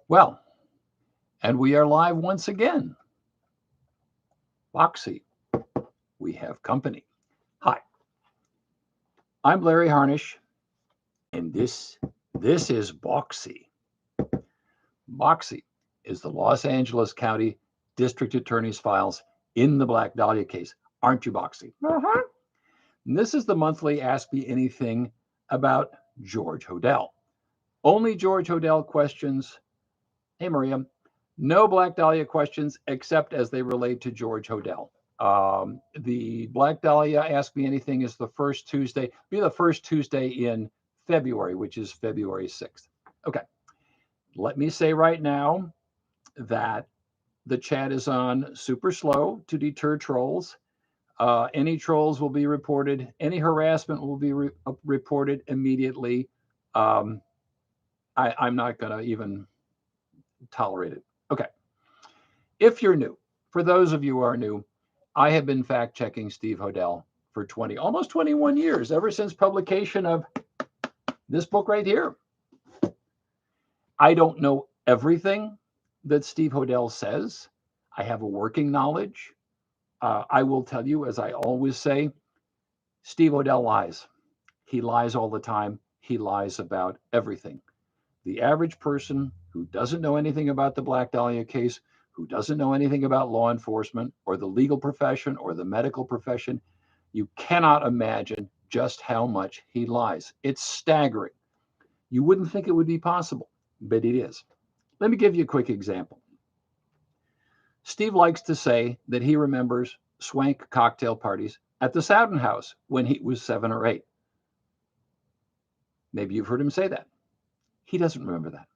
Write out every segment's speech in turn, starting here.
Well, and we are live once again. Boxy, we have company. Hi, I'm Larry Harnish, and this is Boxy. Boxy is the Los Angeles County District Attorney's files in the Black Dahlia case. Aren't you, Boxy? Uh-huh. And this is the monthly Ask Me Anything about George Hodel. Only George Hodel questions. Hey, Maria. No Black Dahlia questions except as they relate to George Hodel. The Black Dahlia Ask Me Anything is the first Tuesday, the first Tuesday in February, which is February 6th. Okay. Let me say right now that the chat is on super slow to deter trolls. Any trolls will be reported. Any harassment will be reported immediately. I'm not going to even tolerate it. Okay. If you're new, for those of you who are new, I have been fact checking Steve Hodel for almost 21 years, ever since publication of this book right here. I don't know everything that Steve Hodel says. I have a working knowledge. I will tell you, as I always say, Steve Hodel lies. He lies all the time. He lies about everything. The average person who doesn't know anything about the Black Dahlia case, who doesn't know anything about law enforcement or the legal profession or the medical profession, you cannot imagine just how much he lies. It's staggering. You wouldn't think it would be possible, but it is. Let me give you a quick example. Steve likes to say that he remembers swank cocktail parties at the Sowden House when he was 7 or 8. Maybe you've heard him say that. He doesn't remember that.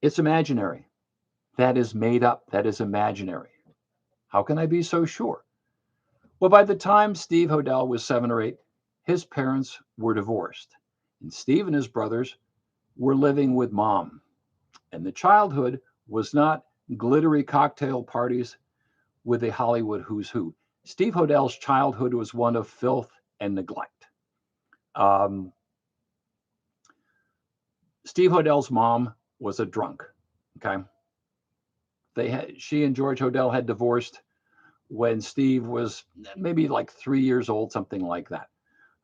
It's imaginary. That is made up. That is imaginary. How can I be so sure? Well, by the time Steve Hodel was 7 or 8, his parents were divorced. And Steve and his brothers were living with mom. And the childhood was not glittery cocktail parties with a Hollywood who's who. Steve Hodel's childhood was one of filth and neglect. Steve Hodel's mom was a drunk. Okay. She and George Hodel had divorced when Steve was maybe like 3 years old, something like that.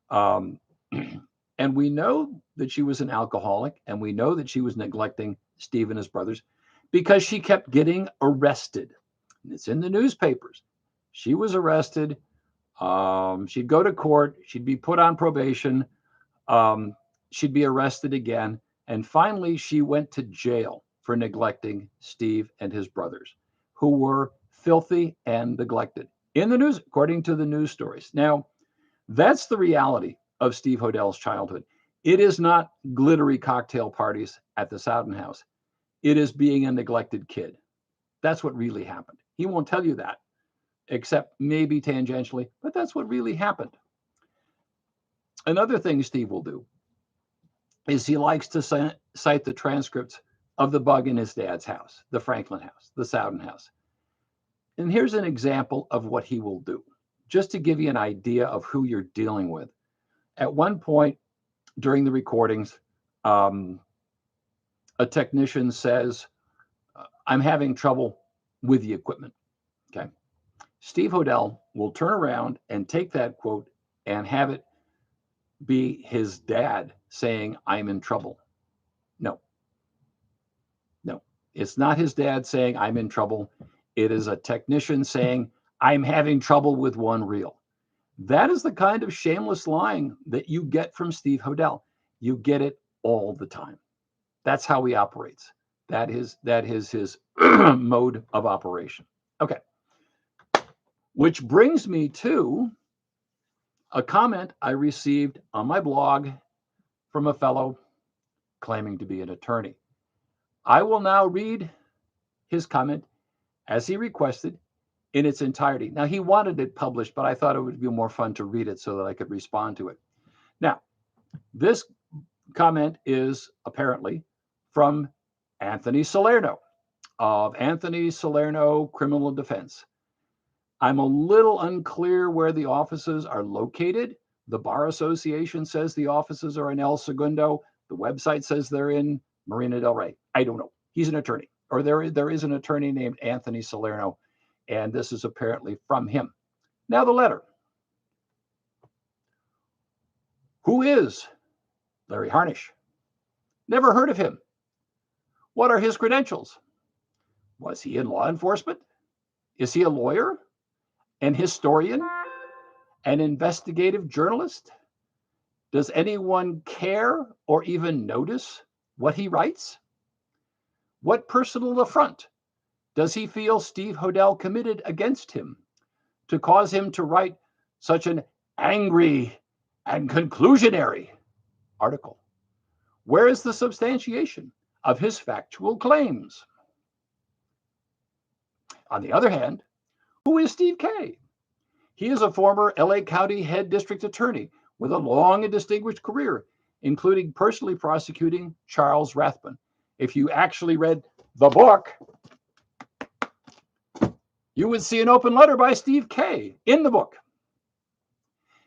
And we know that she was an alcoholic, and we know that she was neglecting Steve and his brothers because she kept getting arrested. And it's in the newspapers. She was arrested. She'd go to court. She'd be put on probation. She'd be arrested again. And finally, she went to jail for neglecting Steve and his brothers, who were filthy and neglected in the news, according to the news stories. Now, that's the reality of Steve Hodel's childhood. It is not glittery cocktail parties at the Sowden House. It is being a neglected kid. That's what really happened. He won't tell you that, except maybe tangentially, but that's what really happened. Another thing Steve will do is he likes to cite the transcripts of the bug in his dad's house, the Franklin house, the Sowden house. And here's an example of what he will do, just to give you an idea of who you're dealing with. At one point during the recordings, a technician says, I'm having trouble with the equipment. Okay. Steve Hodel will turn around and take that quote and have it be his dad saying, I'm in trouble. No, it's not his dad saying, I'm in trouble. It is a technician saying, I'm having trouble with one reel. That is the kind of shameless lying that you get from Steve Hodel. You get it all the time. That's how he operates. That is his mode of operation. Okay. Which brings me to a comment I received on my blog from a fellow claiming to be an attorney. I will now read his comment as he requested in its entirety. Now, he wanted it published, but I thought it would be more fun to read it so that I could respond to it. Now, this comment is apparently from Anthony Salerno of Anthony Salerno Criminal Defense. I'm a little unclear where the offices are located. The Bar Association says the offices are in El Segundo. The website says they're in Marina del Rey. I don't know. He's an attorney, or there is an attorney named Anthony Salerno, and this is apparently from him. Now the letter. Who is Larry Harnish? Never heard of him. What are his credentials? Was he in law enforcement? Is he a lawyer? An historian? An investigative journalist? Does anyone care or even notice what he writes? What personal affront does he feel Steve Hodel committed against him to cause him to write such an angry and conclusionary article? Where is the substantiation of his factual claims? On the other hand, who is Steve K? He is a former LA County head district attorney with a long and distinguished career, including personally prosecuting Charles Rathbun. If you actually read the book, you would see an open letter by Steve K in the book,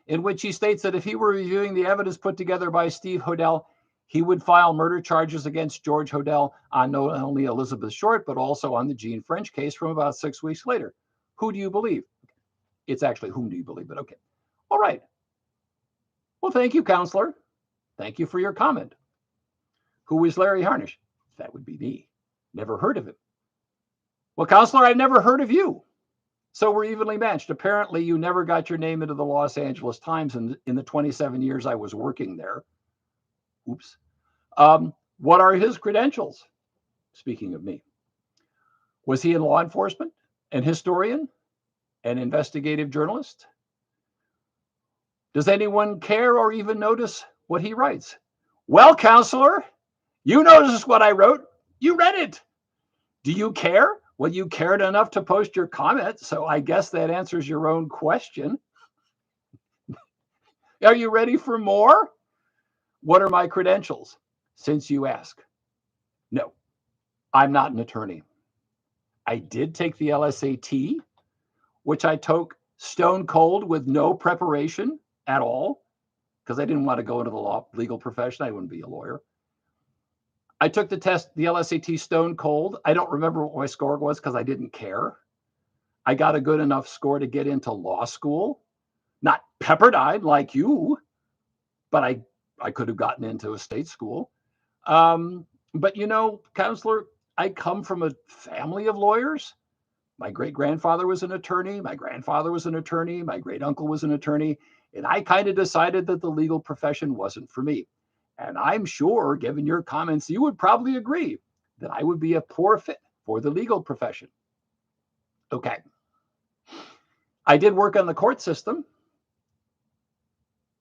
in which he states that if he were reviewing the evidence put together by Steve Hodel, he would file murder charges against George Hodel on not only Elizabeth Short, but also on the Jean French case from about 6 weeks later. Who do you believe? It's actually whom do you believe, but okay. All right. Well, thank you, counselor. Thank you for your comment. Who is Larry Harnish? That would be me. Never heard of him. Well, counselor, I've never heard of you. So we're evenly matched. Apparently, you never got your name into the Los Angeles Times in the 27 years I was working there. Oops. What are his credentials? Speaking of me. Was he in law enforcement? An historian? An investigative journalist? Does anyone care or even notice what he writes? Well, counselor, you noticed what I wrote. You read it. Do you care? Well, you cared enough to post your comment, so I guess that answers your own question. Are you ready for more? What are my credentials, since you ask? No, I'm not an attorney. I did take the LSAT, which I took stone cold with no preparation at all, because I didn't want to go into the legal profession. I wouldn't be a lawyer. I took the test, the LSAT, stone cold. I don't remember what my score was because I didn't care. I got a good enough score to get into law school, not Pepperdine like you, but I could have gotten into a state school. But you know, counselor, I come from a family of lawyers. My great-grandfather was an attorney. My grandfather was an attorney. My great-uncle was an attorney. And I kind of decided that the legal profession wasn't for me. And I'm sure, given your comments, you would probably agree that I would be a poor fit for the legal profession. Okay. I did work on the court system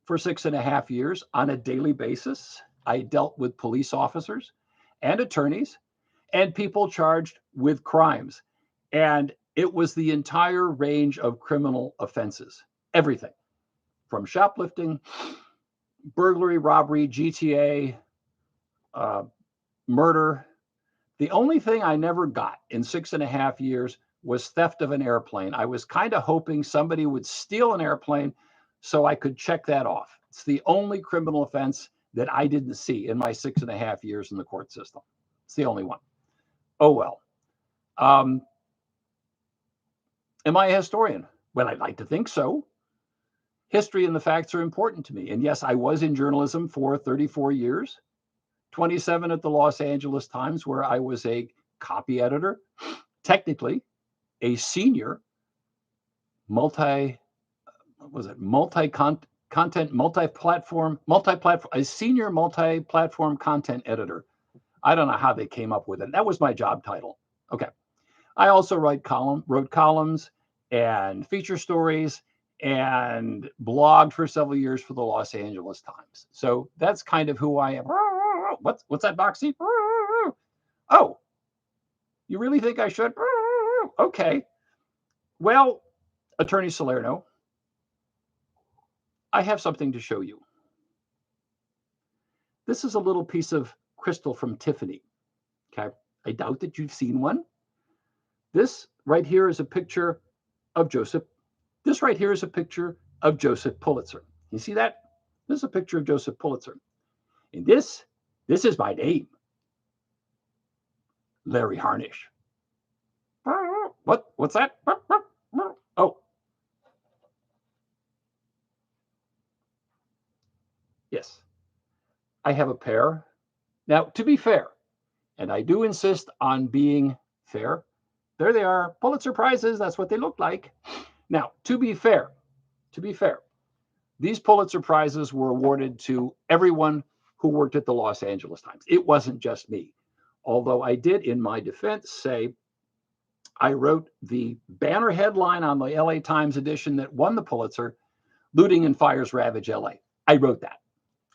for 6.5 years on a daily basis. I dealt with police officers and attorneys and people charged with crimes. And it was the entire range of criminal offenses, everything from shoplifting, burglary, robbery, GTA, murder. The only thing I never got in 6.5 years was theft of an airplane. I was kind of hoping somebody would steal an airplane so I could check that off. It's the only criminal offense that I didn't see in my 6.5 years in the court system. It's the only one. Oh, well. Am I a historian? Well, I'd like to think so. History and the facts are important to me. And yes, I was in journalism for 34 years, 27 at the Los Angeles Times, where I was a copy editor, technically a senior multi-content, multi-platform, a senior multi-platform content editor. I don't know how they came up with it. That was my job title. Okay. I also wrote columns and feature stories and blogged for several years for the Los Angeles Times. So that's kind of who I am. What's that, Boxy? Oh, you really think I should? Okay. Well, Attorney Salerno, I have something to show you. This is a little piece of crystal from Tiffany. Okay. I doubt that you've seen one. This right here is a picture of Joseph. This right here is a picture of Joseph Pulitzer. You see that? This is a picture of Joseph Pulitzer. And this is my name. Larry Harnish. What's that? Oh. Yes. I have a pair. Now, to be fair, and I do insist on being fair, there they are, Pulitzer Prizes, that's what they look like. Now, to be fair, these Pulitzer Prizes were awarded to everyone who worked at the Los Angeles Times. It wasn't just me. Although I did, in my defense, say I wrote the banner headline on the LA Times edition that won the Pulitzer, Looting and Fires Ravage LA. I wrote that.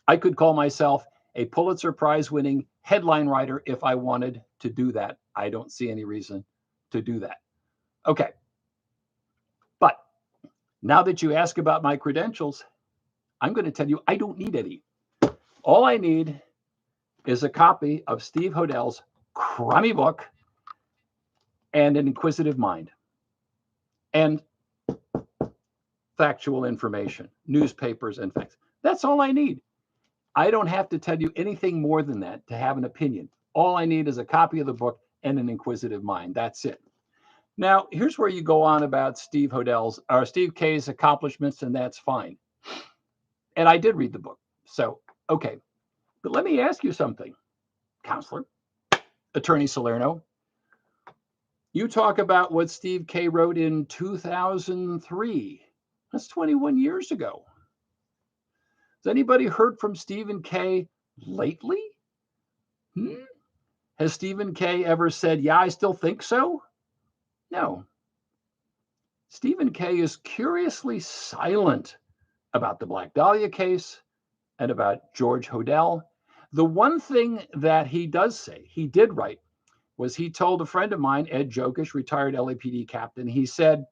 I could call myself a Pulitzer Prize winning headline writer if I wanted to do that. I don't see any reason to do that. Okay. But now that you ask about my credentials, I'm going to tell you I don't need any. All I need is a copy of Steve Hodel's crummy book and an inquisitive mind and factual information, newspapers and facts. That's all I need. I don't have to tell you anything more than that to have an opinion. All I need is a copy of the book and an inquisitive mind. That's it. Now, here's where you go on about Steve K's accomplishments, and that's fine. And I did read the book. So, okay. But let me ask you something, counselor, Attorney Salerno. You talk about what Steve K wrote in 2003. That's 21 years ago. Has anybody heard from Stephen K lately? Has Stephen K ever said, yeah, I still think so? No. Stephen K is curiously silent about the Black Dahlia case and about George Hodel. The one thing that he does say, he did write, was he told a friend of mine, Ed Jokish, retired LAPD captain, he said,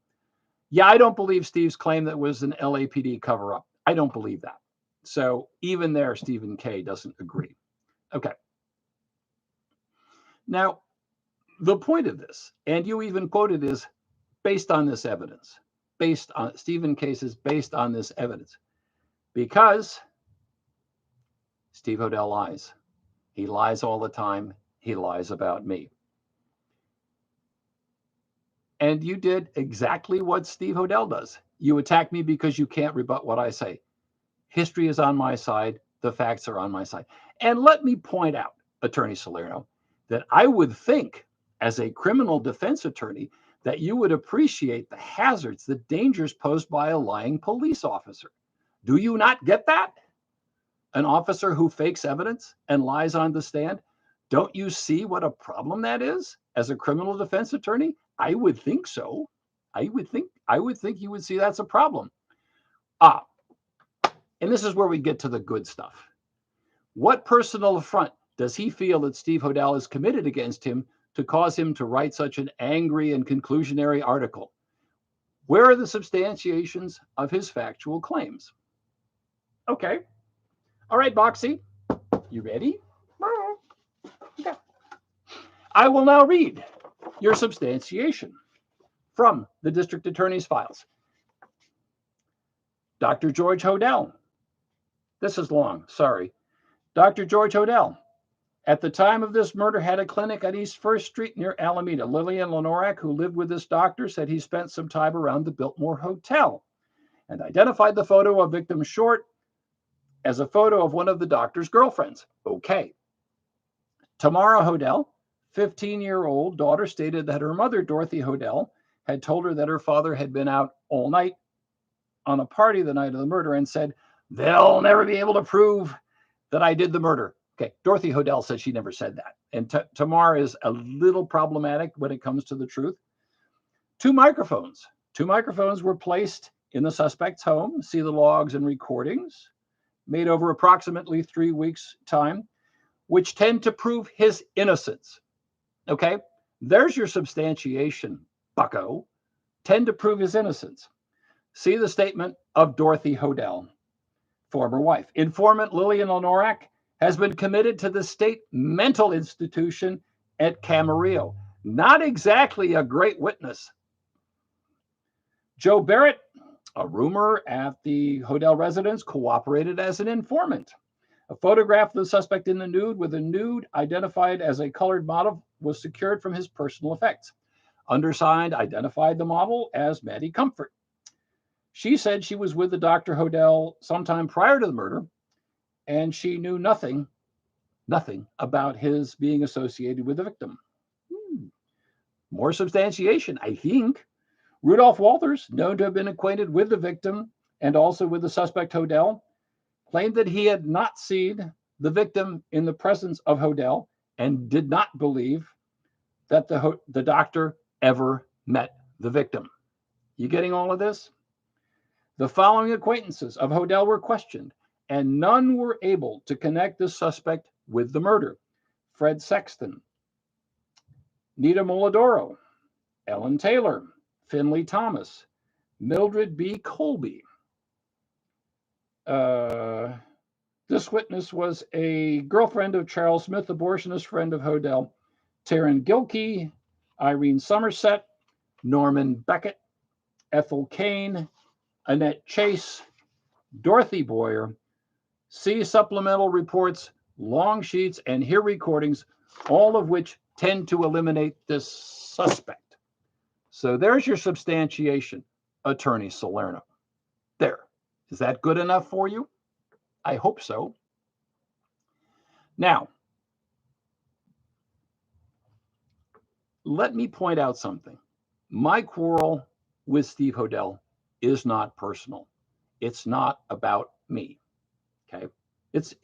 yeah, I don't believe Steve's claim that it was an LAPD cover-up. I don't believe that. So even there, Stephen K doesn't agree. Okay. Now, the point of this, and you even quoted, is based on this evidence, based on Stephen cases, based on this evidence, because Steve Hodel lies. He lies all the time. He lies about me. And you did exactly what Steve Hodel does. You attack me because you can't rebut what I say. History is on my side. The facts are on my side. And let me point out, Attorney Salerno, that I would think, as a criminal defense attorney, that you would appreciate the hazards, the dangers posed by a lying police officer. Do you not get that? An officer who fakes evidence and lies on the stand? Don't you see what a problem that is as a criminal defense attorney? I would think so. I would think you would see that's a problem. And this is where we get to the good stuff. What personal affront does he feel that Steve Hodel has committed against him to cause him to write such an angry and conclusionary article? Where are the substantiations of his factual claims? Okay. All right, Boxy, you ready? Okay. I will now read your substantiation from the district attorney's files. Dr. George Hodel. This is long, sorry. Dr. George Hodel, at the time of this murder, had a clinic on East 1st Street near Alameda. Lillian Lenorak, who lived with this doctor, said he spent some time around the Biltmore Hotel and identified the photo of victim Short as a photo of one of the doctor's girlfriends. Okay. Tamara Hodel, 15-year-old daughter, stated that her mother, Dorothy Hodel, had told her that her father had been out all night on a party the night of the murder and said, they'll never be able to prove that I did the murder. Okay, Dorothy Hodel said she never said that. And Tamar is a little problematic when it comes to the truth. Two microphones were placed in the suspect's home. See the logs and recordings made over approximately 3 weeks' time, which tend to prove his innocence. Okay, there's your substantiation, bucko. Tend to prove his innocence. See the statement of Dorothy Hodel, former wife. Informant Lillian Lenorak has been committed to the state mental institution at Camarillo. Not exactly a great witness. Joe Barrett, a roomer at the Hodel residence, cooperated as an informant. A photograph of the suspect in the nude with a nude identified as a colored model was secured from his personal effects. Undersigned identified the model as Maddie Comfort. She said she was with the Dr. Hodel sometime prior to the murder, and she knew nothing about his being associated with the victim. More substantiation, I think. Rudolph Walters, known to have been acquainted with the victim and also with the suspect Hodel, claimed that he had not seen the victim in the presence of Hodel and did not believe that the doctor ever met the victim. You getting all of this? The following acquaintances of Hodel were questioned, and none were able to connect the suspect with the murder. Fred Sexton, Nita Molidoro, Ellen Taylor, Finley Thomas, Mildred B. Colby. This witness was a girlfriend of Charles Smith, abortionist friend of Hodel. Taryn Gilkey, Irene Somerset, Norman Beckett, Ethel Kane, Annette Chase, Dorothy Boyer. See supplemental reports, long sheets, and hear recordings, all of which tend to eliminate this suspect. So there's your substantiation, Attorney Salerno. There. Is that good enough for you? I hope so. Now, let me point out something. My quarrel with Steve Hodel is not personal. It's not about me. Okay? It's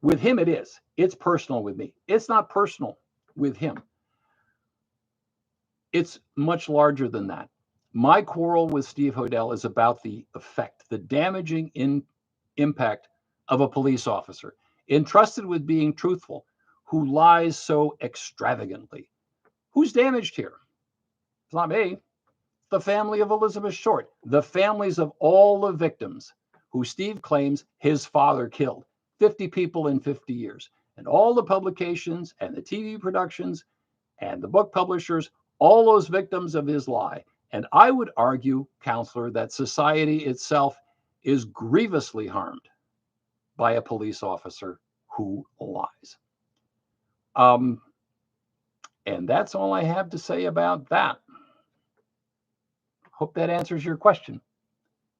with him, it is. It's personal with me. It's not personal with him. It's much larger than that. My quarrel with Steve Hodel is about the effect, the damaging impact of a police officer entrusted with being truthful who lies so extravagantly. Who's damaged here? It's not me. The family of Elizabeth Short, the families of all the victims who Steve claims his father killed, 50 people in 50 years, and all the publications and the TV productions and the book publishers, all those victims of his lie. And I would argue, counselor, that society itself is grievously harmed by a police officer who lies. And that's all I have to say about that. Hope that answers your question,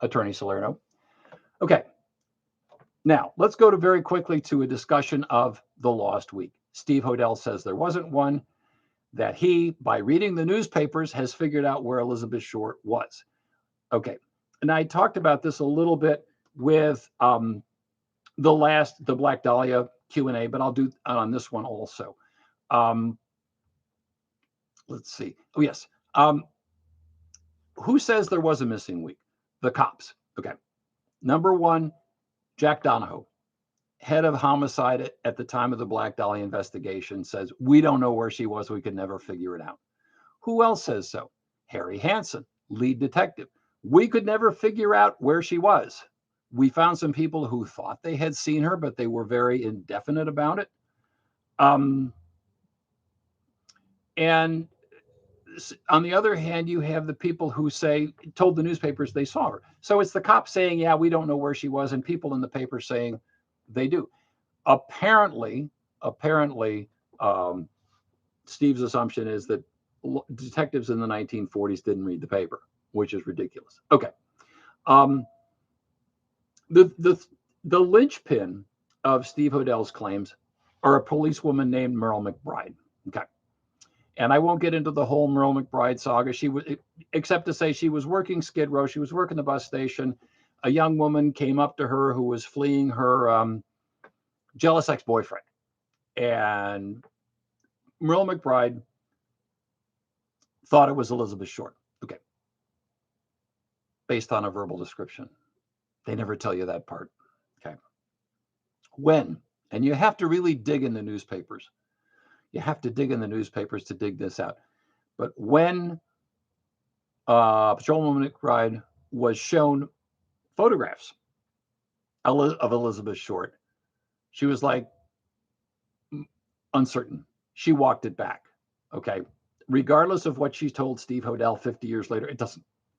Attorney Salerno. Okay. Now, let's go very quickly to a discussion of the lost week. Steve Hodel says there wasn't one, that he, by reading the newspapers, has figured out where Elizabeth Short was. Okay. And I talked about this a little bit with the Black Dahlia Q&A, but I'll do on this one also. Let's see. Oh, yes. Who says there was a missing week? The cops. Okay. Number one, Jack Donahoe, head of homicide at the time of the Black Dahlia investigation, says, we don't know where she was. We could never figure it out. Who else says so? Harry Hansen, lead detective. We could never figure out where she was. We found some people who thought they had seen her, but they were very indefinite about it. And on the other hand, you have the people who told the newspapers they saw her. So it's the cops saying, yeah, we don't know where she was, and people in the paper saying they do. Apparently, Steve's assumption is that detectives in the 1940s didn't read the paper, which is ridiculous. Okay. The linchpin of Steve Hodel's claims are a policewoman named Merle McBride. Okay. And I won't get into the whole Merle McBride saga. She was, except to say she was working Skid Row. She was working the bus station. A young woman came up to her who was fleeing her jealous ex-boyfriend. And Merle McBride thought it was Elizabeth Short. Okay. Based on a verbal description. They never tell you that part. Okay. When, and you have to really dig in the newspapers. You have to dig in the newspapers to dig this out. But when Patrolwoman McBride was shown photographs of Elizabeth Short, she was like uncertain. She walked it back. Okay. Regardless of what she told Steve Hodel 50 years later,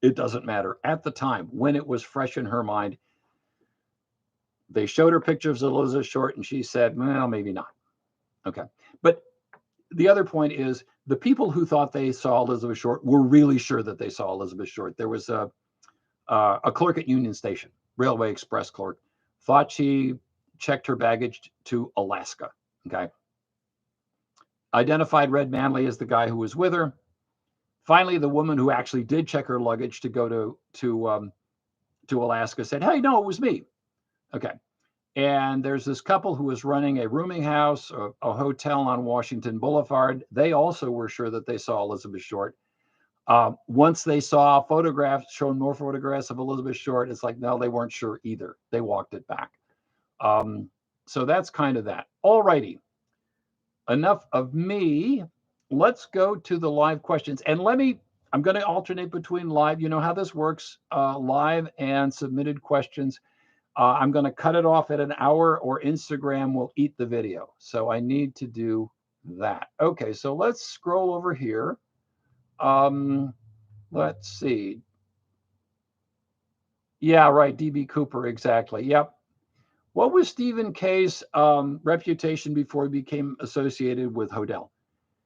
it doesn't matter. At the time, when it was fresh in her mind, They showed her pictures of Elizabeth Short, and she said, well, maybe not. Okay. But the other point is the people who thought they saw Elizabeth Short were really sure that they saw Elizabeth Short. There was a clerk at Union Station, Railway Express clerk, thought she checked her baggage to Alaska. Okay. Identified Red Manley as the guy who was with her. Finally, the woman who actually did check her luggage to go to Alaska said, "Hey, no, it was me." Okay. And there's this couple who was running a rooming house, a hotel on Washington Boulevard. They also were sure that they saw Elizabeth Short. Once they saw photographs, showing more photographs of Elizabeth Short, it's like, no, they weren't sure either. They walked it back. So that's kind of that. All righty. Enough of me. Let's go to the live questions. And I'm going to alternate between live. You know how this works, live and submitted questions. I'm going to cut it off at an hour, or Instagram will eat the video. So I need to do that. Okay, so let's scroll over here. Let's see. Yeah, right. DB Cooper, exactly. Yep. What was Stephen K's reputation before he became associated with Hodel?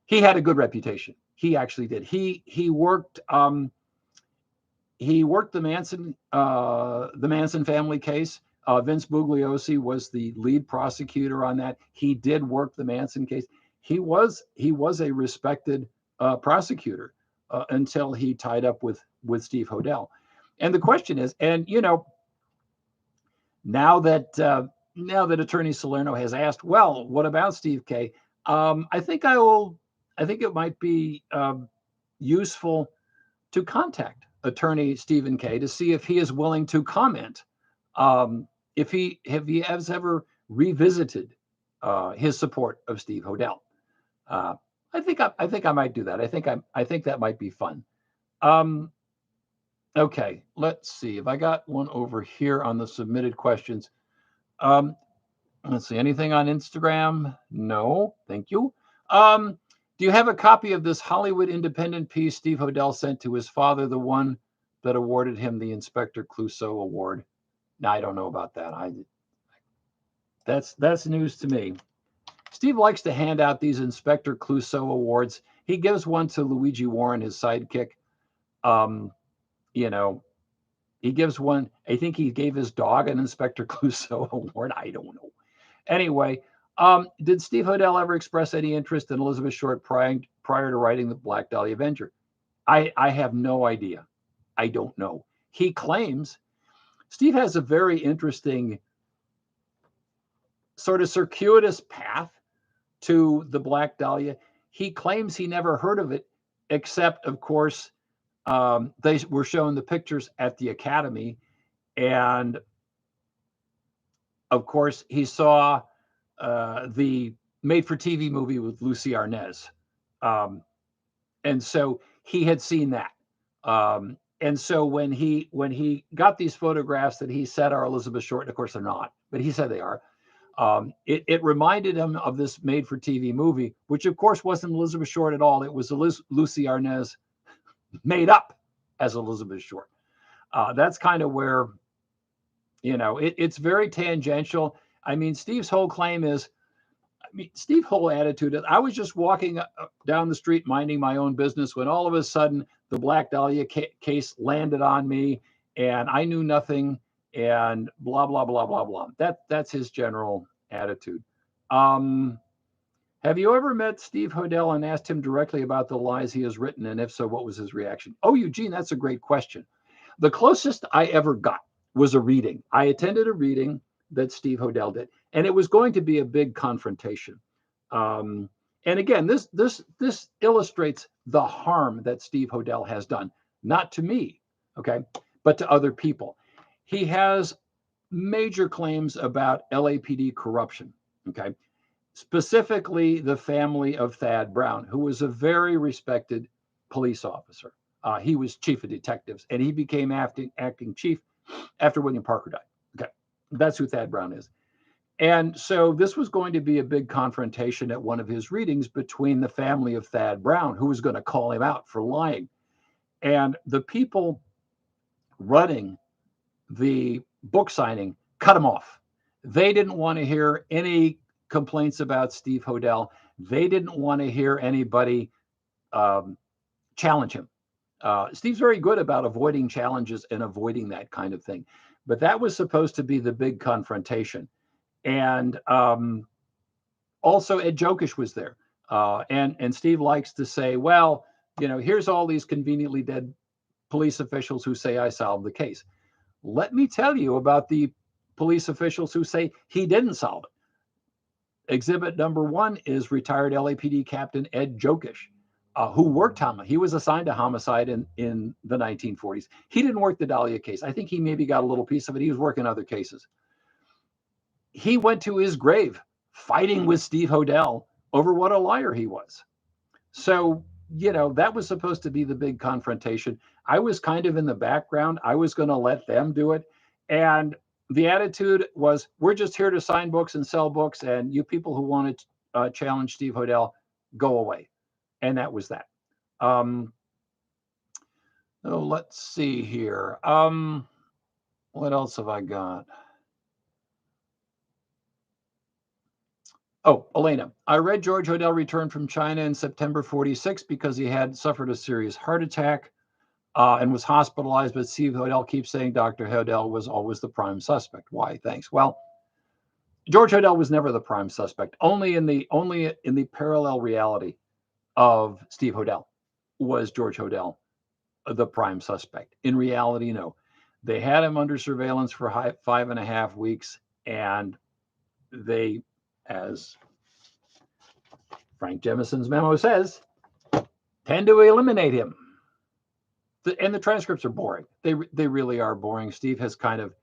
He had a good reputation. He actually did. He worked the Manson family case. Vince Bugliosi was the lead prosecutor on that. He did work the Manson case. He was a respected prosecutor until he tied up with Steve Hodel. And the question is, and now that Attorney Salerno has asked, well, what about Steve K? I think it might be useful to contact Attorney Stephen K to see if he is willing to comment. If he has ever revisited his support of Steve Hodel. I think I might do that. I think that might be fun. Okay, let's see if I got one over here on the submitted questions. Let's see, anything on Instagram? No, thank you. Do you have a copy of this Hollywood Independent piece Steve Hodel sent to his father, the one that awarded him the Inspector Clouseau Award? No, I don't know about that. That's news to me. Steve likes to hand out these Inspector Clouseau awards. He gives one to Luigi Warren, his sidekick. He gives one. I think he gave his dog an Inspector Clouseau award. I don't know. Anyway, did Steve Hodel ever express any interest in Elizabeth Short prior to writing the Black Dahlia Avenger? I have no idea. I don't know. He claims Steve has a very interesting sort of circuitous path to the Black Dahlia. He claims he never heard of it, except, of course, they were showing the pictures at the Academy. And, of course, he saw the made-for-TV movie with Lucy Arnaz. And so he had seen that. And so when he got these photographs that he said are Elizabeth Short, and of course they're not, but he said they are, it reminded him of this made-for-TV movie, which of course wasn't Elizabeth Short at all. It was Lucy Arnaz made up as Elizabeth Short. That's kind of where, it's very tangential. I mean, Steve's whole claim is, Steve's whole attitude is, I was just walking down the street minding my own business when all of a sudden the Black Dahlia case landed on me and I knew nothing and blah, blah, blah, blah, blah. That's his general attitude. Have you ever met Steve Hodel and asked him directly about the lies he has written? And if so, what was his reaction? Oh, Eugene, that's a great question. The closest I ever got was a reading. I attended a reading that Steve Hodel did, and it was going to be a big confrontation. And again, this illustrates the harm that Steve Hodel has done, not to me, okay, but to other people. He has major claims about LAPD corruption, okay, specifically the family of Thad Brown, who was a very respected police officer. He was chief of detectives, and he became acting chief after William Parker died. Okay, that's who Thad Brown is. And so this was going to be a big confrontation at one of his readings between the family of Thad Brown, who was going to call him out for lying. And the people running the book signing cut him off They didn't want to hear any complaints about Steve Hodel. They didn't want to hear anybody um, challenge him. Steve's very good about avoiding challenges and avoiding that kind of thing. But that was supposed to be the big confrontation. And also, Ed Jokish was there. And Steve likes to say, well, here's all these conveniently dead police officials who say I solved the case. Let me tell you about the police officials who say he didn't solve it. Exhibit number one is retired LAPD Captain Ed Jokish, who worked homicide. He was assigned to homicide in the 1940s. He didn't work the Dahlia case. I think he maybe got a little piece of it. He was working other cases. He went to his grave fighting with Steve Hodel over what a liar he was. So, that was supposed to be the big confrontation. I was kind of in the background. I was going to let them do it. And the attitude was, we're just here to sign books and sell books. And you people who want to challenge Steve Hodel, go away. And that was that. Let's see here. What else have I got? Oh, Elena, I read George Hodel returned from China in September 46 because he had suffered a serious heart attack and was hospitalized. But Steve Hodel keeps saying Dr. Hodel was always the prime suspect. Why? Thanks. Well, George Hodel was never the prime suspect. Only in the parallel reality of Steve Hodel was George Hodel the prime suspect. In reality, no. They had him under surveillance for 5.5 weeks, and they, as Frank Jemison's memo says, tend to eliminate him. And the transcripts are boring. They really are boring. Steve has kind of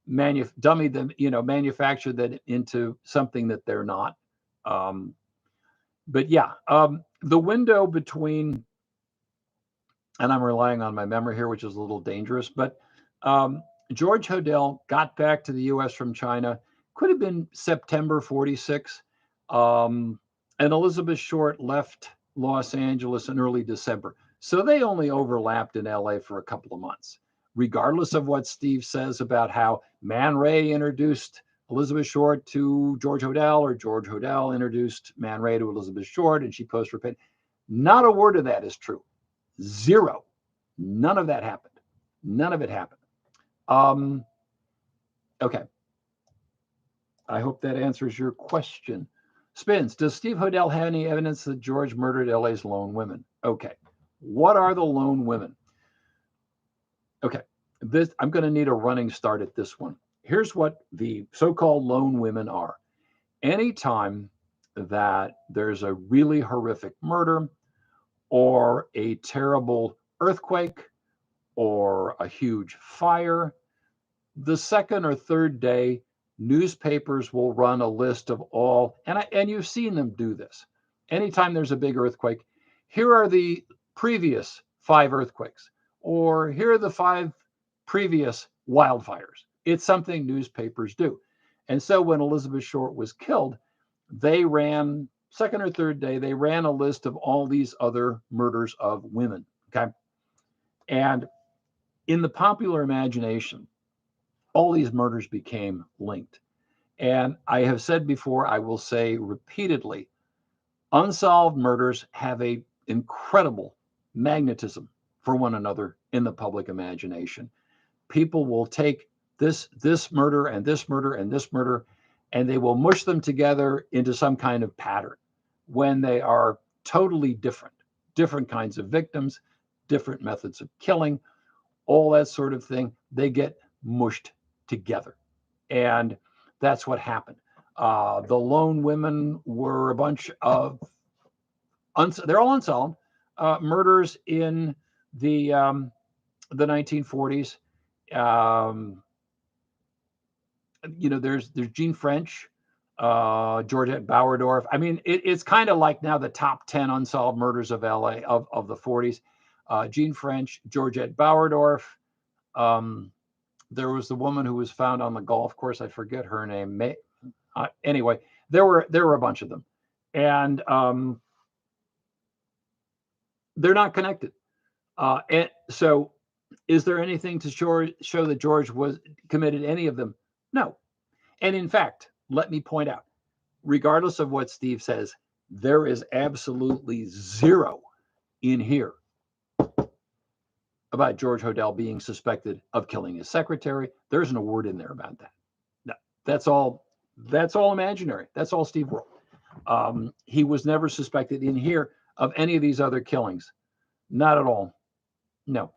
dummied them, manufactured that into something that they're not. But yeah, the window between, and I'm relying on my memory here, which is a little dangerous, but George Hodel got back to the U.S. from China, could have been September 46. And Elizabeth Short left Los Angeles in early December. So they only overlapped in LA for a couple of months, regardless of what Steve says about how Man Ray introduced Elizabeth Short to George Hodel, or George Hodel introduced Man Ray to Elizabeth Short, and she posed for pain. Not a word of that is true. Zero. None of that happened. None of it happened. Okay. I hope that answers your question. Spins, does Steve Hodel have any evidence that George murdered LA's lone women? Okay. What are the lone women? Okay. I'm going to need a running start at this one. Here's what the so-called lone women are. Anytime that there's a really horrific murder or a terrible earthquake or a huge fire, the second or third day, newspapers will run a list of all, and you've seen them do this. Anytime there's a big earthquake, here are the previous 5 earthquakes, or here are the 5 previous wildfires. It's something newspapers do. And so when Elizabeth Short was killed, they ran, second or third day, they ran a list of all these other murders of women. Okay. And in the popular imagination, all these murders became linked. And I have said before, I will say repeatedly, unsolved murders have an incredible magnetism for one another in the public imagination. People will take this murder and this murder and this murder, and they will mush them together into some kind of pattern when they are totally different kinds of victims, different methods of killing, all that sort of thing. They get mushed together. And that's what happened. The lone women were a bunch of, they're all unsolved, murders in the 1940s. There's Jean French, Georgette Bowerdorf. I mean, it's kind of like now the top 10 unsolved murders of LA of the 40s. Jean French, Georgette Bowerdorf. There was the woman who was found on the golf course. I forget her name. Anyway, there were a bunch of them, and they're not connected. And so, is there anything to show that George was committed any of them? No. And in fact, let me point out, regardless of what Steve says, there is absolutely zero in here about George Hodel being suspected of killing his secretary. There isn't a word in there about that. No, that's all. That's all imaginary. That's all Steve wrote. He was never suspected in here of any of these other killings. Not at all. No.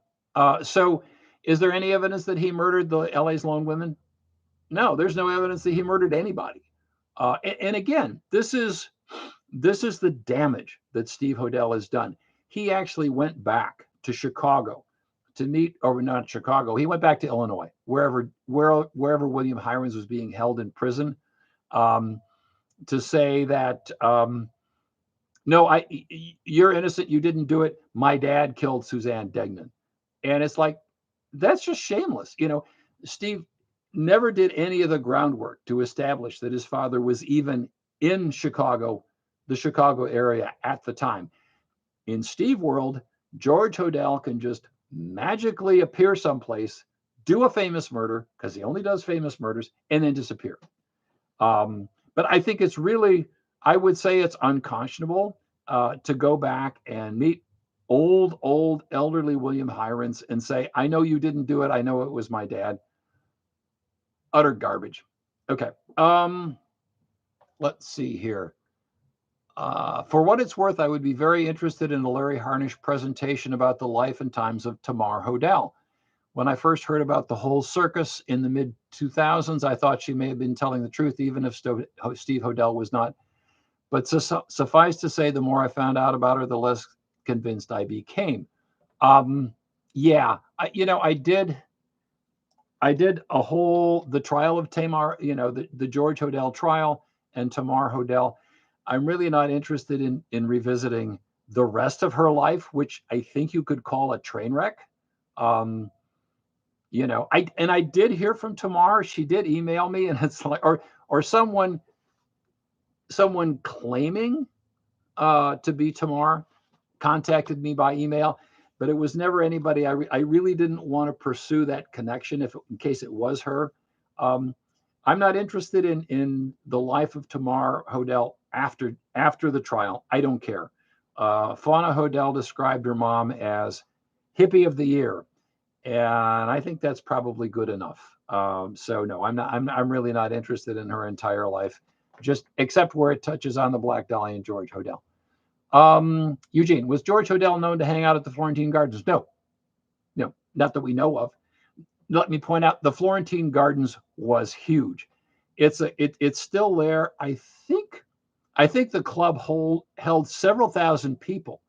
So, is there any evidence that he murdered the LA's lone women? No, there's no evidence that he murdered anybody. And again, this is the damage that Steve Hodel has done. He actually went back to Chicago to meet, or not Chicago. He went back to Illinois, wherever William Hirons was being held in prison, um, to say that no, you're innocent. You didn't do it. My dad killed Suzanne Degnan, and it's like that's just shameless. Steve never did any of the groundwork to establish that his father was even in Chicago, the Chicago area at the time. In Steve world, George Hodel can just magically appear someplace, do a famous murder, because he only does famous murders, and then disappear. But I think it's really, I would say it's unconscionable to go back and meet old, elderly William Hirons and say, I know you didn't do it. I know it was my dad. Utter garbage. Okay. Let's see here. For what it's worth, I would be very interested in a Larry Harnish presentation about the life and times of Tamar Hodel. When I first heard about the whole circus in the mid 2000s, I thought she may have been telling the truth, even if Steve Hodel was not. But suffice to say, the more I found out about her, the less convinced I became. Yeah, I did the trial of Tamar, the George Hodel trial and Tamar Hodel. I'm really not interested in revisiting the rest of her life, which I think you could call a train wreck. I did hear from Tamar. She did email me, and it's like, or someone claiming to be Tamar contacted me by email, but it was never anybody. I really didn't want to pursue that connection in case it was her. I'm not interested in the life of Tamar Hodel after the trial. I don't care. Fauna Hodel described her mom as hippie of the year, and I think that's probably good enough. So no, I'm really not interested in her entire life, just except where it touches on the Black Dahlia and George Hodel. Eugene, was George Hodel known to hang out at the Florentine Gardens? No, not that we know of. Let me point out the Florentine Gardens was huge. It's still there. I think the club held several thousand people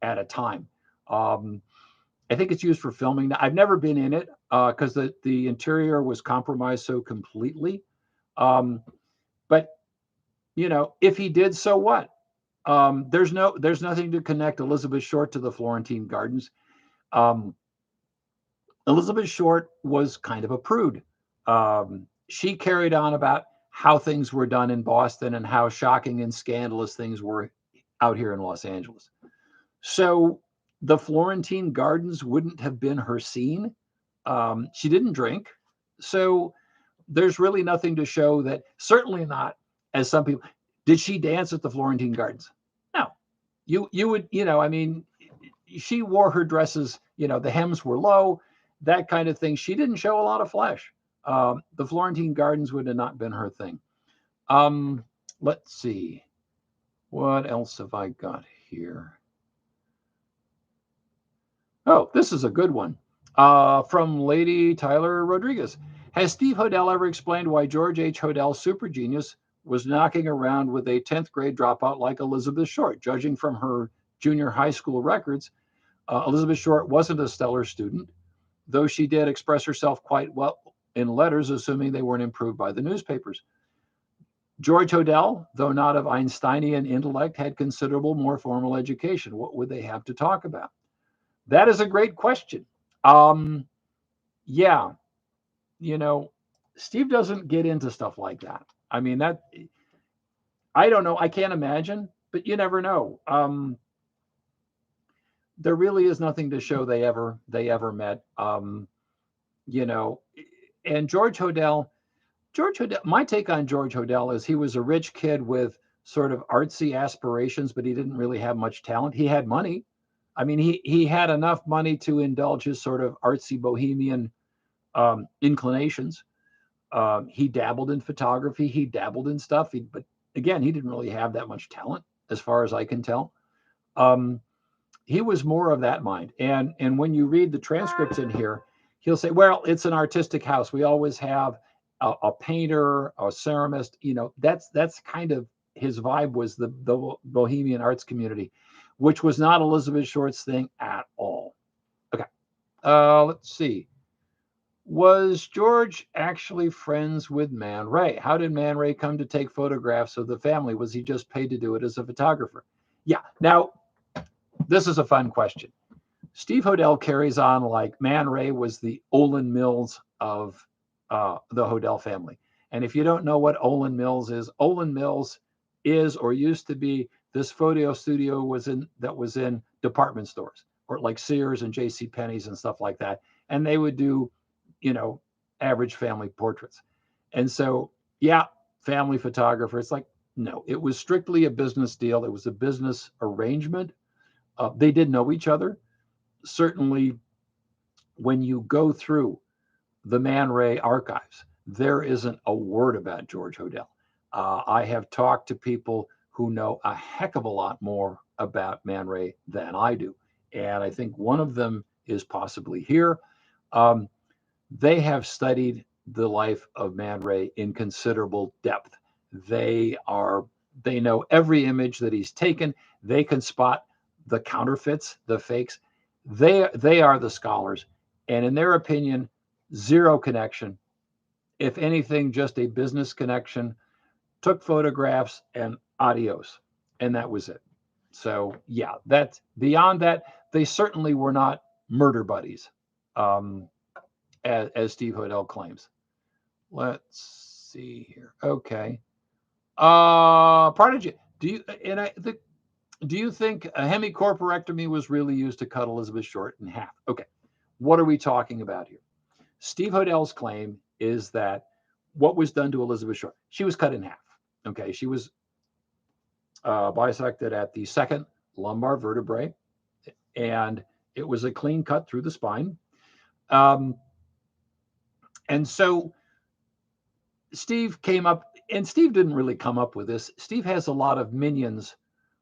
at a time. I think it's used for filming. I've never been in it because the interior was compromised so completely. But if he did, so what? There's nothing to connect Elizabeth Short to the Florentine Gardens. Elizabeth Short was kind of a prude. She carried on about how things were done in Boston and how shocking and scandalous things were out here in Los Angeles. So the Florentine Gardens wouldn't have been her scene. She didn't drink. So there's really nothing to show that, certainly not, as some people, did she dance at the Florentine Gardens? No. You would, I mean, she wore her dresses, the hems were low, that kind of thing. She didn't show a lot of flesh. The Florentine Gardens would have not been her thing. Let's see. What else have I got here? Oh, this is a good one. From Lady Tyler Rodriguez. Has Steve Hodel ever explained why George H. Hodel, super genius, was knocking around with a 10th grade dropout like Elizabeth Short? Judging from her junior high school records, Elizabeth Short wasn't a stellar student, though she did express herself quite well in letters, assuming they weren't improved by the newspapers. George Hodel, though not of Einsteinian intellect, had considerable more formal education. What would they have to talk about? That is a great question. Yeah, Steve doesn't get into stuff like that. I mean, I don't know. I can't imagine, but you never know. There really is nothing to show they ever met. And George Hodel George Hodel, my take on George Hodel is he was a rich kid with sort of artsy aspirations, but he didn't really have much talent. He had money. I mean, he had enough money to indulge his sort of artsy bohemian inclinations. He dabbled in photography. He dabbled in stuff. But again, he didn't really have that much talent, as far as I can tell. He was more of that mind. And when you read the transcripts in here, he'll say, "Well, it's an artistic house. We always have a painter, a ceramist." You know, that's kind of his vibe, was the Bohemian arts community, which was not Elizabeth Short's thing at all. Okay, let's see. Was George actually friends with Man Ray? How did Man Ray come to take photographs of the family? Was he just paid to do it as a photographer? Yeah. Now, this is a fun question. Steve Hodel carries on like Man Ray was the Olin Mills of the Hodel family. And if you don't know what Olin Mills is or used to be this photo studio that was in department stores, or like Sears and J.C. Penney's and stuff like that. And they would do, average family portraits. And so, yeah, family photographer. It's like, no, it was strictly a business deal. It was a business arrangement. They did know each other. Certainly, when you go through the Man Ray archives, there isn't a word about George Hodel. I have talked to people who know a heck of a lot more about Man Ray than I do. And I think one of them is possibly here. They have studied the life of Man Ray in considerable depth. They know every image that he's taken. They can spot the counterfeits, the fakes. They are the scholars, and in their opinion, zero connection. If anything, just a business connection. Took photographs and adios, and that was it. So yeah, that's beyond that. They certainly were not murder buddies, as Steve Hodel claims. Let's see here. Okay. Prodigy, do you think a hemicorporectomy was really used to cut Elizabeth Short in half? Okay. What are we talking about here? Steve Hodel's claim is that what was done to Elizabeth Short, she was cut in half. Okay. She was bisected at the second lumbar vertebrae, and it was a clean cut through the spine. And so Steve came up, and Steve didn't really come up with this. Steve has a lot of minions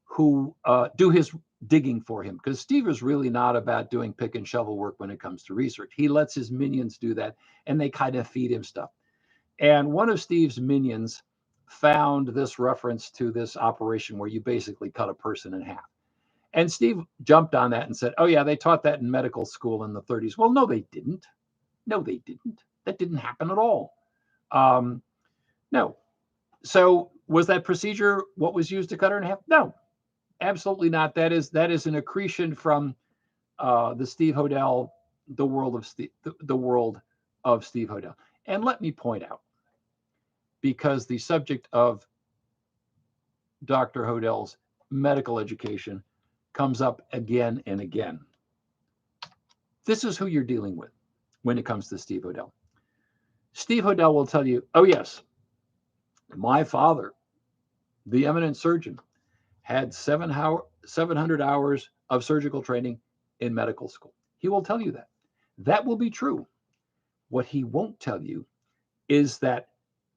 who do his digging for him, because Steve is really not about doing pick and shovel work when it comes to research. He lets his minions do that, and they kind of feed him stuff. And one of Steve's minions found this reference to this operation where you basically cut a person in half. And Steve jumped on that and said, "Oh, yeah, they taught that in medical school in the 30s. Well, no, they didn't. No, they didn't. That didn't happen at all. No. So was that procedure what was used to cut her in half? No, absolutely not. That is an accretion from the Steve Hodel, the world of Steve Hodel. And let me point out, because the subject of Dr. Hodel's medical education comes up again and again. This is who you're dealing with when it comes to Steve Hodel. Steve Hodel will tell you, "Oh, yes, my father, the eminent surgeon, had 700 hours of surgical training in medical school." He will tell you that. That will be true. What he won't tell you is that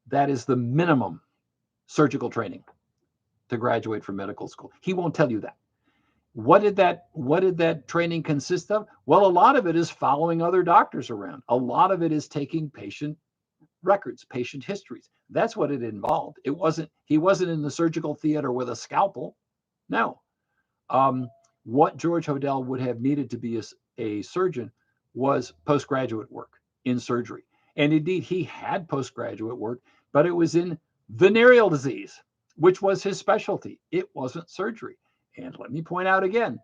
that is the minimum surgical training to graduate from medical school. He won't tell you that. What did that training consist of? Well, a lot of it is following other doctors around. A lot of it is taking patient records, patient histories. That's what it involved. He wasn't in the surgical theater with a scalpel. No. What George Hodel would have needed to be a surgeon was postgraduate work in surgery. And indeed, he had postgraduate work, but it was in venereal disease, which was his specialty. It wasn't surgery. And let me point out again,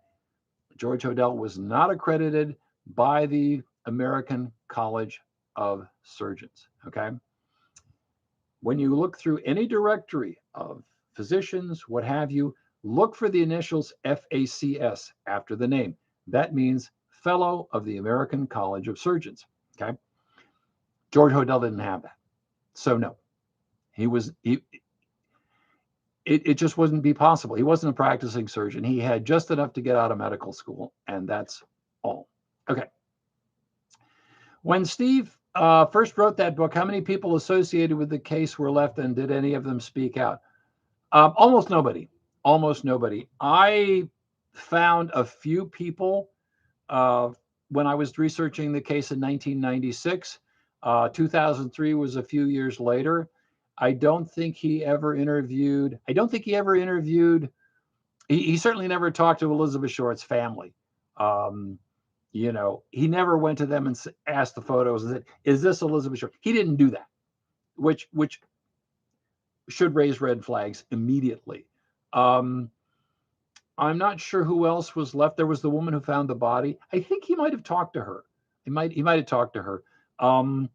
George Hodel was not accredited by the American College of Surgeons. Okay. When you look through any directory of physicians, what have you, look for the initials FACS after the name. That means Fellow of the American College of Surgeons. Okay. George Hodel didn't have that. So no, It just wouldn't be possible. He wasn't a practicing surgeon. He had just enough to get out of medical school, and that's all. Okay. When Steve first wrote that book, how many people associated with the case were left, and did any of them speak out? Almost nobody. Almost nobody. I found a few people when I was researching the case in 1996. 2003 was a few years later. I don't think he ever interviewed. He certainly never talked to Elizabeth Short's family. Um, he never went to them and asked the photos and said, "Is this Elizabeth Short?" He didn't do that, which should raise red flags immediately. Um, I'm not sure who else was left. There was the woman who found the body. I think he might have talked to her. He might have talked to her. Um,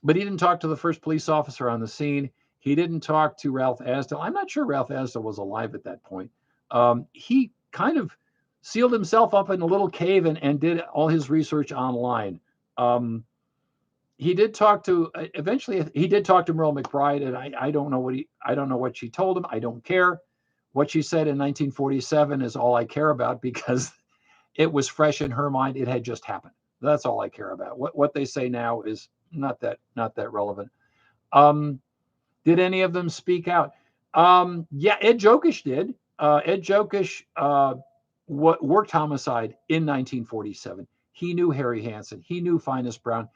but he didn't talk to the first police officer on the scene. He didn't talk to Ralph Asdell. I'm not sure Ralph Asdell was alive at that point. He kind of sealed himself up in a little cave and did all his research online. He did talk to eventually. He did talk to Merle McBride, and I don't know what she told him. I don't care. What she said in 1947 is all I care about because it was fresh in her mind. It had just happened. That's all I care about. What they say now is not that relevant. Did any of them speak out? Yeah, Ed Jokish did. Ed Jokish worked homicide in 1947. He knew Harry Hansen. He knew Finest Brown.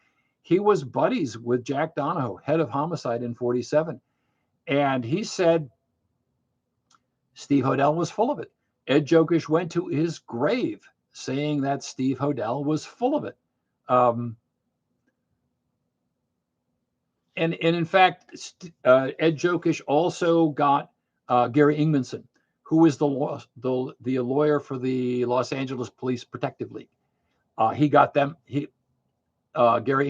He was buddies with Jack Donahoe, head of homicide in 47. And he said Steve Hodel was full of it. Ed Jokish went to his grave saying that Steve Hodel was full of it. And in fact, Ed Jokish also got Gary Ingmanson, who was the lawyer for the Los Angeles Police Protective League. He got them. Gary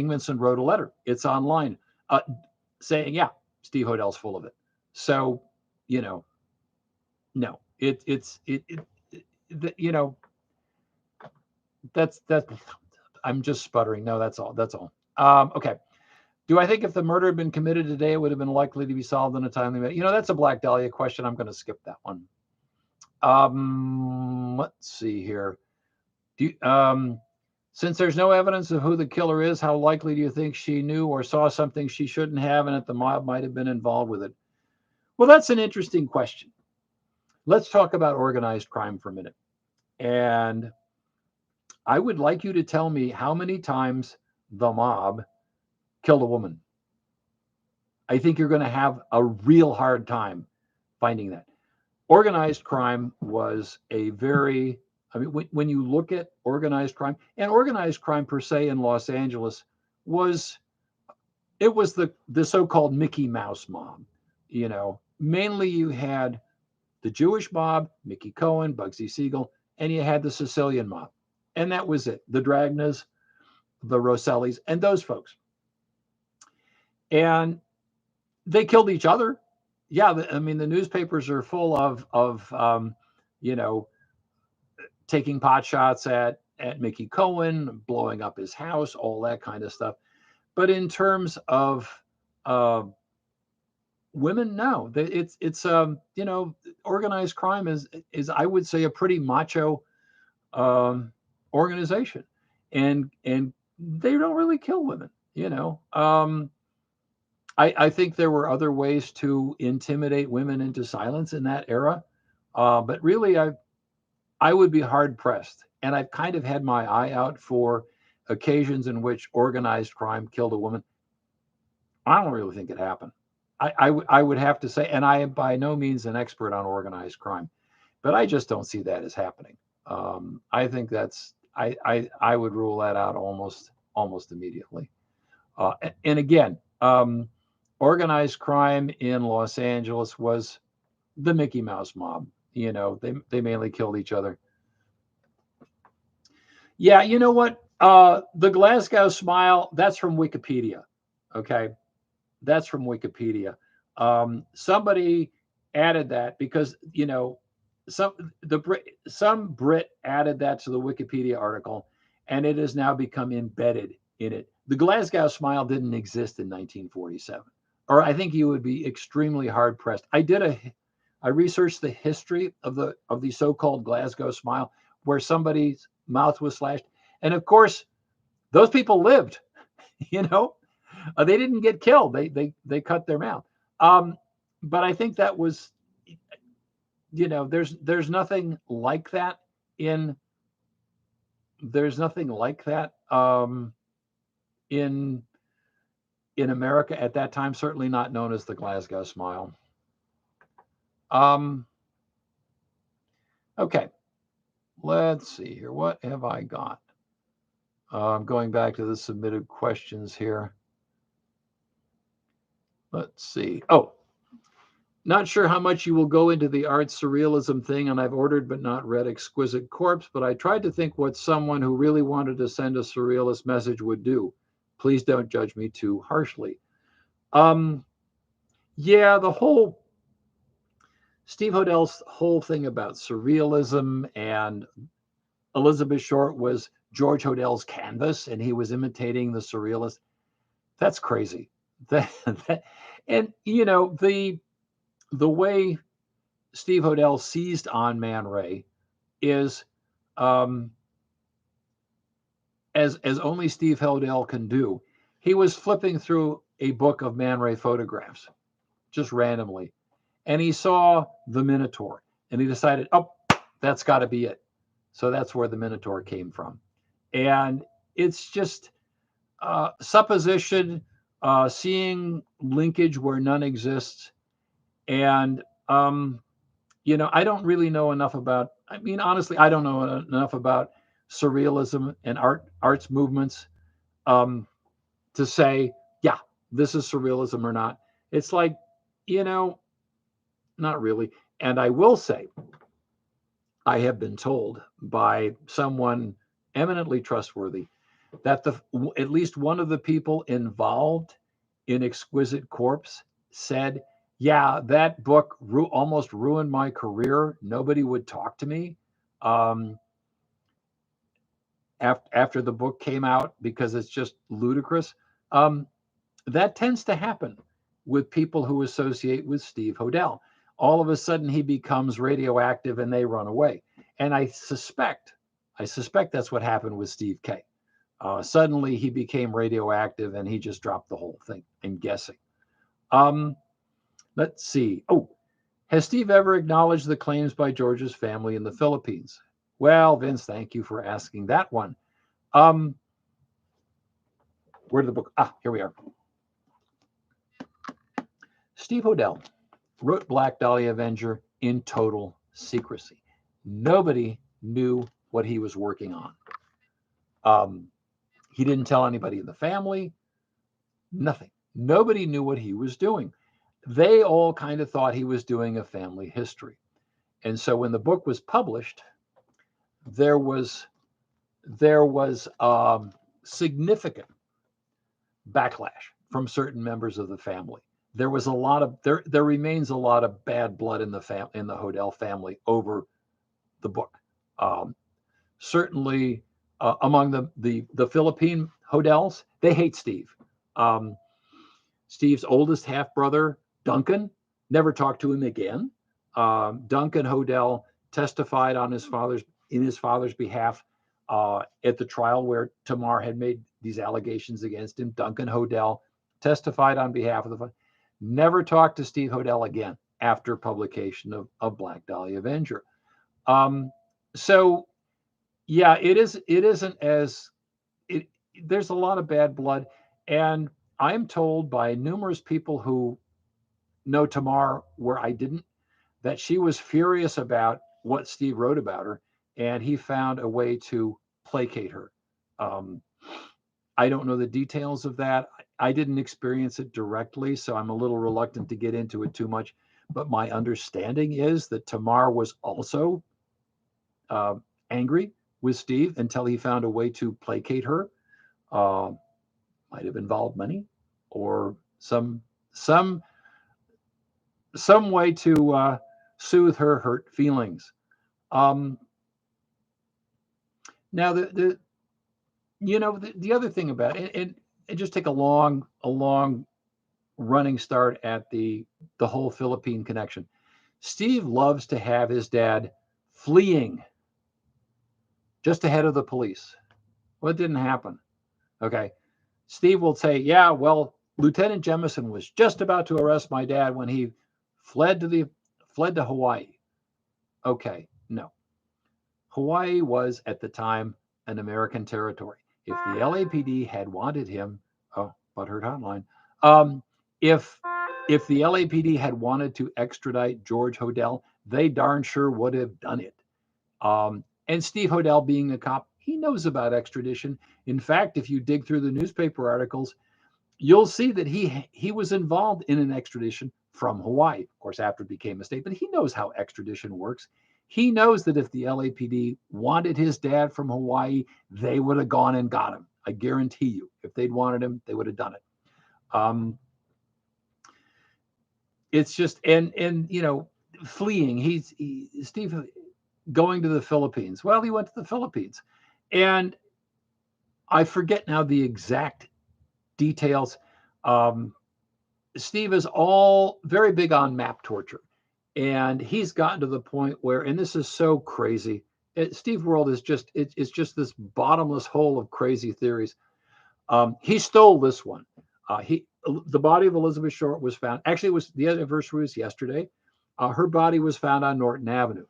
Ingmanson wrote a letter. It's online saying, yeah, Steve Hodel's full of it. So, no, that's I'm just sputtering. No, that's all. Okay. Do I think if the murder had been committed today, it would have been likely to be solved in a timely manner? That's a Black Dahlia question. I'm going to skip that one. Let's see here. Since there's no evidence of who the killer is, how likely do you think she knew or saw something she shouldn't have and that the mob might have been involved with it? Well, that's an interesting question. Let's talk about organized crime for a minute. And I would like you to tell me how many times the mob killed a woman. I think you're going to have a real hard time finding that. Organized crime was when you look at organized crime, and organized crime per se in Los Angeles was the so-called Mickey Mouse mob. Mainly you had the Jewish mob, Mickey Cohen, Bugsy Siegel, and you had the Sicilian mob. And that was it. The Dragnas, the Rossellis, and those folks. And they killed each other. Yeah, the newspapers are full of taking pot shots at Mickey Cohen, blowing up his house, all that kind of stuff. But in terms of women, no. It's organized crime is I would say a pretty macho organization, and they don't really kill women. I think there were other ways to intimidate women into silence in that era, but really, I would be hard pressed, and I've kind of had my eye out for occasions in which organized crime killed a woman. I don't really think it happened. I would have to say, and I am by no means an expert on organized crime, but I just don't see that as happening. I think I would rule that out almost immediately. And again, organized crime in Los Angeles was the Mickey Mouse mob. They mainly killed each other. Yeah, you know what? The Glasgow Smile, that's from Wikipedia. Okay. That's from Wikipedia. Somebody added that because, some Brit added that to the Wikipedia article, and it has now become embedded in it. The Glasgow Smile didn't exist in 1947. or I think you would be extremely hard pressed. I researched the history of the so-called Glasgow smile, where somebody's mouth was slashed, and of course those people lived. You know, they didn't get killed. They cut their mouth. Um, but I think that was, there's nothing like that in there's nothing like that in America at that time. Certainly not known as the Glasgow smile. Um, okay, let's see here. What have I got? I'm going back to the submitted questions here. Let's see. Oh, not sure how much you will go into the art surrealism thing, and I've ordered but not read Exquisite Corpse, but I tried to think what someone who really wanted to send a surrealist message would do. Please don't judge me too harshly. Yeah, the whole Steve Hodel's whole thing about surrealism, and Elizabeth Short was George Hodel's canvas, and he was imitating the surrealist. That's crazy. And the way Steve Hodel seized on Man Ray is um, as only Steve Hodel can do. He was flipping through a book of Man Ray photographs just randomly, and he saw the Minotaur, and he decided, oh, that's got to be it. So that's where the Minotaur came from, and it's just supposition, seeing linkage where none exists, and I don't really know enough about. I mean, honestly, I don't know enough about surrealism and arts movements to say, yeah, this is surrealism or not. It's like, you know, not really. And I will say, I have been told by someone eminently trustworthy that at least one of the people involved in Exquisite Corpse said, "Yeah, that book almost ruined my career. Nobody would talk to me um, after the book came out because it's just ludicrous." Um, that tends to happen with people who associate with Steve Hodel. All of a sudden, he becomes radioactive and they run away. And I suspect that's what happened with Steve K. Suddenly, he became radioactive and he just dropped the whole thing. I'm guessing. Um, let's see. Oh, has Steve ever acknowledged the claims by George's family in the Philippines? Well, Vince, thank you for asking that one. Um, where did the book? Here we are. Steve Hodel wrote Black Dahlia Avenger in total secrecy. Nobody knew what he was working on. He didn't tell anybody in the family, nothing. Nobody knew what he was doing. They all kind of thought he was doing a family history. And so when the book was published, there was significant backlash from certain members of the family. There was a lot of there remains a lot of bad blood in the Hodel family over the book. Um, Certainly among the Philippine Hodels, they hate Steve. Um, Steve's oldest half brother, Duncan, never talked to him again. Duncan Hodel testified in his father's behalf at the trial where Tamar had made these allegations against him. Duncan Hodel testified on behalf of never talked to Steve Hodel again after publication of Black Dahlia Avenger. So yeah, it isn't as it there's a lot of bad blood, and I'm told by numerous people who know Tamar where I didn't, that she was furious about what Steve wrote about her, and he found a way to placate her. um, I don't know the details of that. I didn't experience it directly, so I'm a little reluctant to get into it too much, but my understanding is that Tamar was also uh, angry with Steve until he found a way to placate her. Uh, might have involved money or some some way to soothe her hurt feelings. Um, Now the other thing about it, and just take a long running start at the whole Philippine connection. Steve loves to have his dad fleeing just ahead of the police. Well, it didn't happen. Okay. Steve will say, yeah, well, Lieutenant Jemison was just about to arrest my dad when he fled to Hawaii. Okay, no. Hawaii was at the time an American territory. If the LAPD had wanted him, butthurt hotline. If the LAPD had wanted to extradite George Hodel, they darn sure would have done it. And Steve Hodel, being a cop, he knows about extradition. In fact, if you dig through the newspaper articles, you'll see that he was involved in an extradition from Hawaii, of course, after it became a state, but he knows how extradition works. He knows that if the LAPD wanted his dad from Hawaii, they would have gone and got him. I guarantee you, if they'd wanted him, they would have done it. It's just, and fleeing. Steve going to the Philippines. Well, he went to the Philippines, and I forget now the exact details. Steve is all very big on map torture, and he's gotten to the point where, and this is so crazy. Steve World is just it's just this bottomless hole of crazy theories. He stole this one. The body of Elizabeth Short was found. Actually, it was the anniversary was yesterday. Her body was found on Norton Avenue,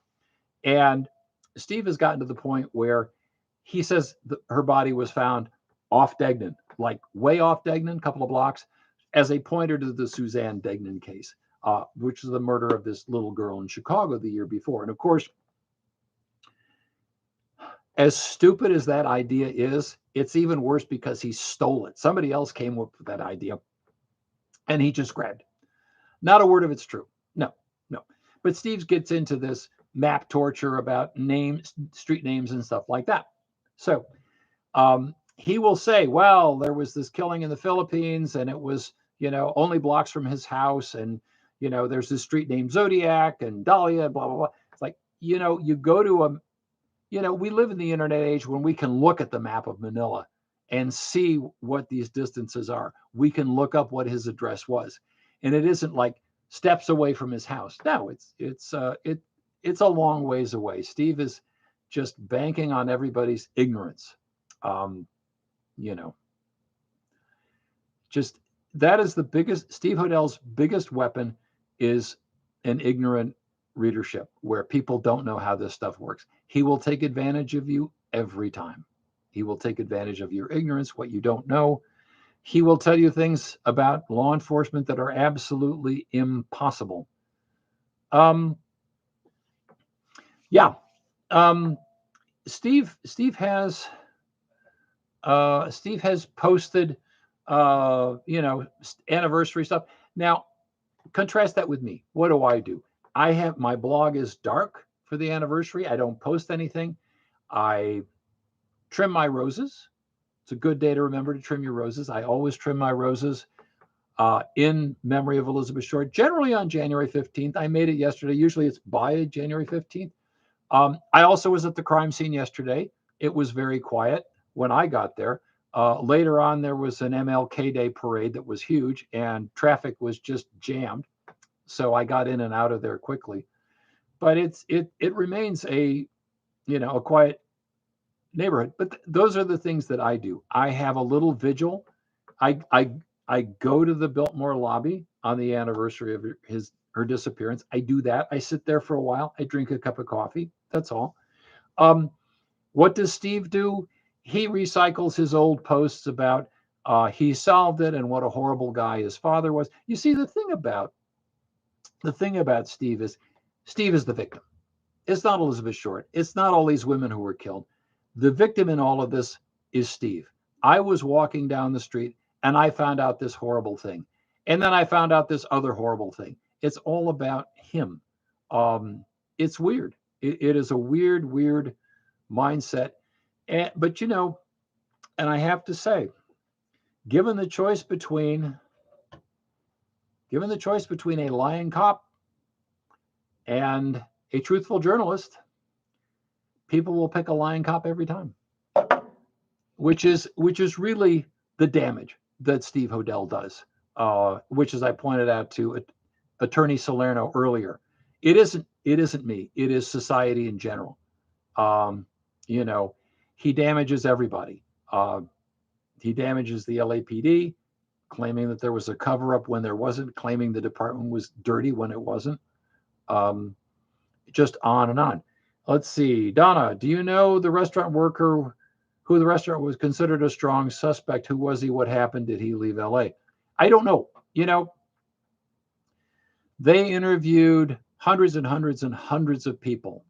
and Steve has gotten to the point where he says her body was found off Degnan, like way off Degnan, a couple of blocks, as a pointer to the Suzanne Degnan case, which is the murder of this little girl in Chicago the year before. And of course, as stupid as that idea is, it's even worse because he stole it. Somebody else came up with that idea, and he just grabbed it. Not a word of it's true. No. But Steve gets into this map torture about names, street names, and stuff like that. So he will say, well, there was this killing in the Philippines, and it was, only blocks from his house, and, there's this street named Zodiac and Dahlia, blah, blah, blah. It's like, you go to we live in the internet age when we can look at the map of Manila and see what these distances are. We can look up what his address was, and it isn't like steps away from his house. No, it's a long ways away. Steve is just banking on everybody's ignorance. Just that is the biggest. Steve Hodel's biggest weapon is an ignorant readership where people don't know how this stuff works. He will take advantage of you every time. He will take advantage of your ignorance, what you don't know. He will tell you things about law enforcement that are absolutely impossible. Steve has posted anniversary stuff. Now, contrast that with me. What do? My blog is dark for the anniversary. I don't post anything. I trim my roses. It's a good day to remember to trim your roses. I always trim my roses in memory of Elizabeth Short, generally on January 15th. I made it yesterday. Usually it's by January 15th. I also was at the crime scene yesterday. It was very quiet when I got there. Later on, there was an MLK Day parade that was huge, and traffic was just jammed. So I got in and out of there quickly. But it remains a quiet neighborhood. But those are the things that I do. I have a little vigil. I go to the Biltmore lobby on the anniversary of her disappearance. I do that. I sit there for a while. I drink a cup of coffee. That's all. What does Steve do? He recycles his old posts about he solved it and what a horrible guy his father was. You see, the thing about Steve is the victim. It's not Elizabeth Short. It's not all these women who were killed. The victim in all of this is Steve. I was walking down the street and I found out this horrible thing. And then I found out this other horrible thing. It's all about him. It's weird. It is a weird mindset. But and I have to say, given the choice between a lying cop and a truthful journalist, people will pick a lying cop every time, which is really the damage that Steve Hodel does. which, as I pointed out to Attorney Salerno earlier, it isn't me. It is society in general. You know, he damages everybody. He damages the LAPD, claiming that there was a cover-up when there wasn't, claiming the department was dirty when it wasn't. Just on and on. Let's see. Donna, do you know the restaurant worker who the restaurant was considered a strong suspect? Who was he? What happened? Did he leave LA? I don't know. You know, they interviewed hundreds and hundreds and hundreds of people.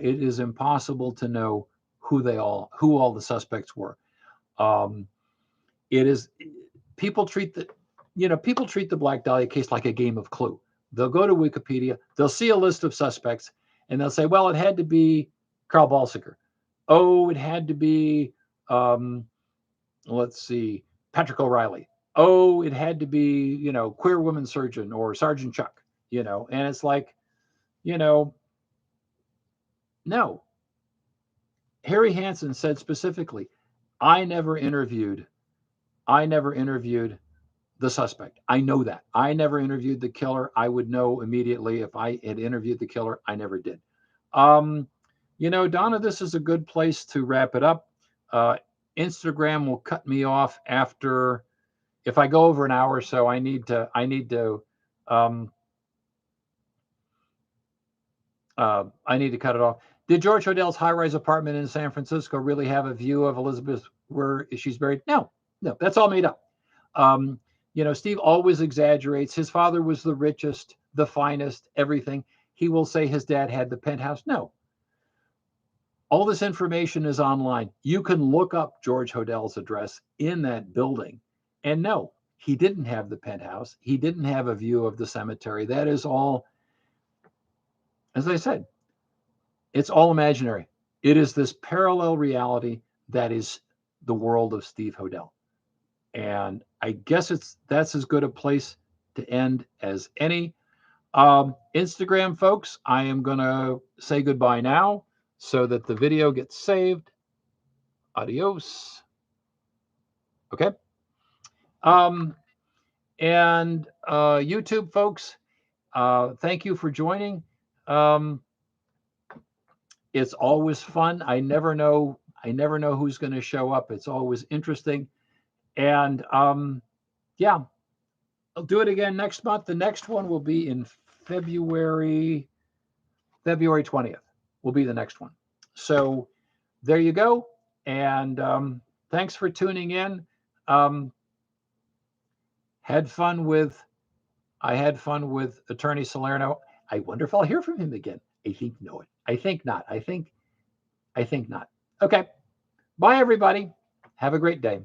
It is impossible to know who all the suspects were. It is people treat the Black Dahlia case like a game of Clue. They'll go to Wikipedia, they'll see a list of suspects, and they'll say, well, it had to be Carl Balsiger. Oh, it had to be, let's see, Patrick O'Reilly. Oh, it had to be, queer woman surgeon or Sergeant Chuck, and it's like, no. Harry Hansen said specifically, I never interviewed the suspect. I know that. I never interviewed the killer. I would know immediately if I had interviewed the killer. I never did. Donna, this is a good place to wrap it up. Instagram will cut me off after, if I go over an hour or so. I need to cut it off. Did George Hodel's high-rise apartment in San Francisco really have a view of Elizabeth where she's buried? No, that's all made up. Steve always exaggerates. His father was the richest, the finest, everything. He will say his dad had the penthouse. No. All this information is online. You can look up George Hodel's address in that building. And no, he didn't have the penthouse. He didn't have a view of the cemetery. That is all, as I said, it's all imaginary. It is this parallel reality that is the world of Steve Hodel. And I guess that's as good a place to end as any. Instagram folks, I am going to say goodbye now so that the video gets saved. Adios. Okay. And YouTube folks, thank you for joining. It's always fun. I never know who's going to show up. It's always interesting. And yeah, I'll do it again next month. The next one will be in February 20th will be the next one. So there you go. And thanks for tuning in. I had fun with Attorney Salerno. I wonder if I'll hear from him again. I think not. I think not. Okay. Bye, everybody. Have a great day.